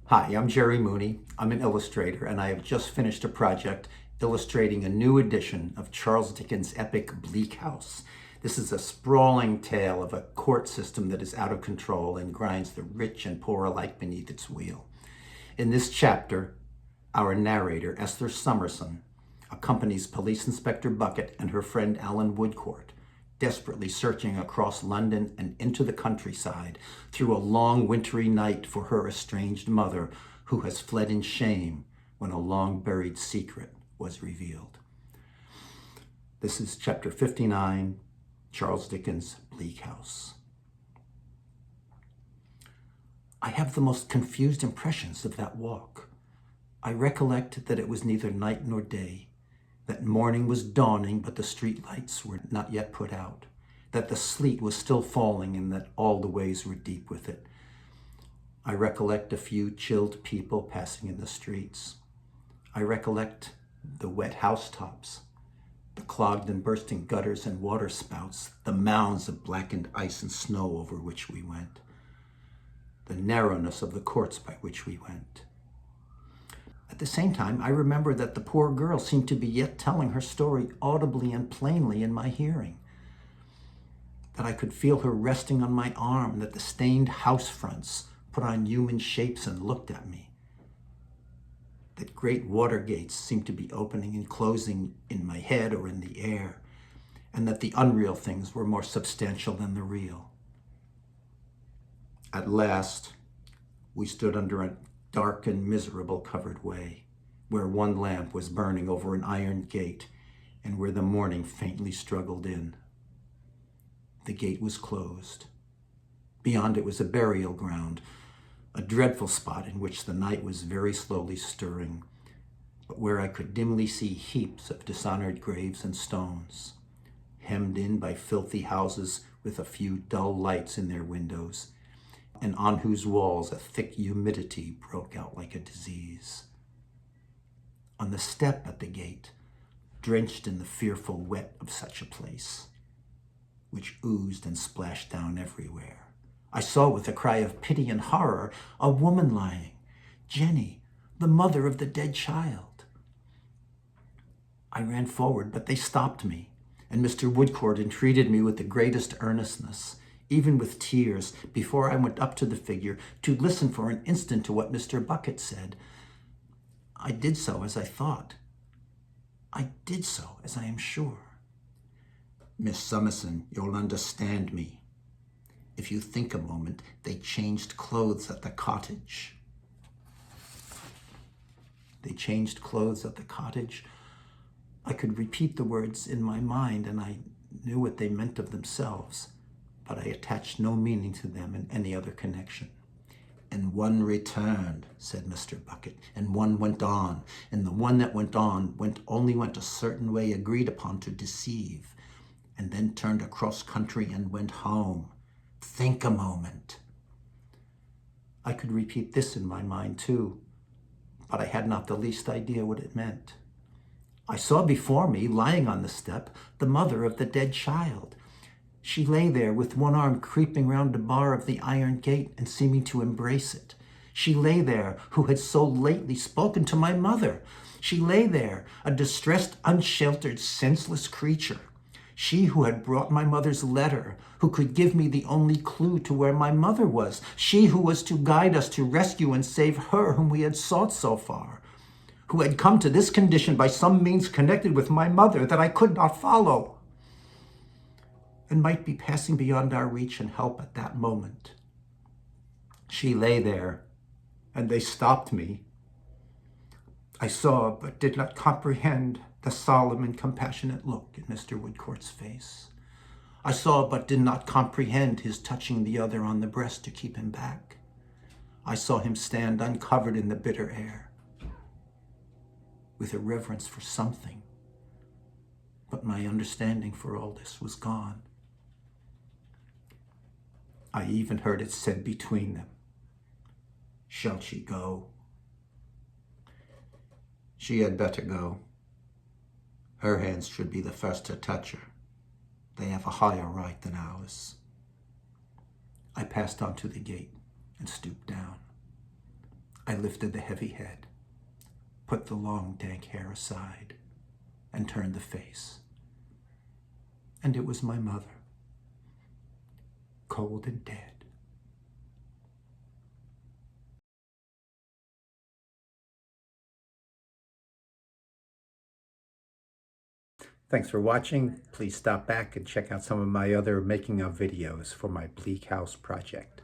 Hi, I'm Jerry Mooney. I'm an illustrator, and I have just finished a project illustrating a new edition of Charles Dickens' epic Bleak House. This is a sprawling tale of a court system that is out of control and grinds the rich and poor alike beneath its wheel. In this chapter, our narrator, Esther Summerson, accompanies Police Inspector Bucket and her friend Allan Woodcourt, desperately searching across London and into the countryside through a long wintry night for her estranged mother, who has fled in shame when a long-buried secret was revealed. This is Chapter 59, Charles Dickens' Bleak House. I have the most confused impressions of that walk. I recollect that it was neither night nor day, that morning was dawning, but the street lights were not yet put out, that the sleet was still falling, and that all the ways were deep with it. I recollect a few chilled people passing in the streets. I recollect the wet housetops, the clogged and bursting gutters and water spouts, the mounds of blackened ice and snow over which we went, the narrowness of the courts by which we went. At the same time, I remember that the poor girl seemed to be yet telling her story audibly and plainly in my hearing, that I could feel her resting on my arm, that the stained house fronts put on human shapes and looked at me, that great water gates seemed to be opening and closing in my head or in the air, and that the unreal things were more substantial than the real. At last, we stood under a dark and miserable covered way, where one lamp was burning over an iron gate, and where the morning faintly struggled in. The gate was closed. Beyond it was a burial ground, a dreadful spot in which the night was very slowly stirring, but where I could dimly see heaps of dishonored graves and stones, hemmed in by filthy houses with a few dull lights in their windows, and on whose walls a thick humidity broke out like a disease. On the step at the gate, drenched in the fearful wet of such a place, which oozed and splashed down everywhere, I saw with a cry of pity and horror a woman lying, Jenny, the mother of the dead child. I ran forward, but they stopped me, and Mr. Woodcourt entreated me with the greatest earnestness, even with tears, before I went up to the figure, to listen for an instant to what Mr. Bucket said. I did so as I thought. I did so as I am sure. Miss Summerson, you'll understand me. If you think a moment, they changed clothes at the cottage. They changed clothes at the cottage. I could repeat the words in my mind, and I knew what they meant of themselves, but I attached no meaning to them in any other connection. And one returned, said Mr. Bucket, and one went on, and the one that went on only went a certain way agreed upon to deceive, and then turned across country and went home. Think a moment. I could repeat this in my mind too, but I had not the least idea what it meant. I saw before me, lying on the step, the mother of the dead child. She lay there with one arm creeping round the bar of the iron gate and seeming to embrace it. She lay there who had so lately spoken to my mother. She lay there, a distressed, unsheltered, senseless creature. She who had brought my mother's letter, who could give me the only clue to where my mother was. She who was to guide us to rescue and save her whom we had sought so far. Who had come to this condition by some means connected with my mother that I could not follow, and might be passing beyond our reach and help at that moment. She lay there, and they stopped me. I saw, but did not comprehend, the solemn and compassionate look in Mr. Woodcourt's face. I saw, but did not comprehend, his touching the other on the breast to keep him back. I saw him stand uncovered in the bitter air, with a reverence for something, but my understanding for all this was gone. I even heard it said between them, "Shall she go?" She had better go. Her hands should be the first to touch her. They have a higher right than ours. I passed on to the gate and stooped down. I lifted the heavy head, put the long dank hair aside, and turned the face. And it was my mother, cold and dead. Thanks for watching. Please stop back and check out some of my other making of videos for my Bleak House project.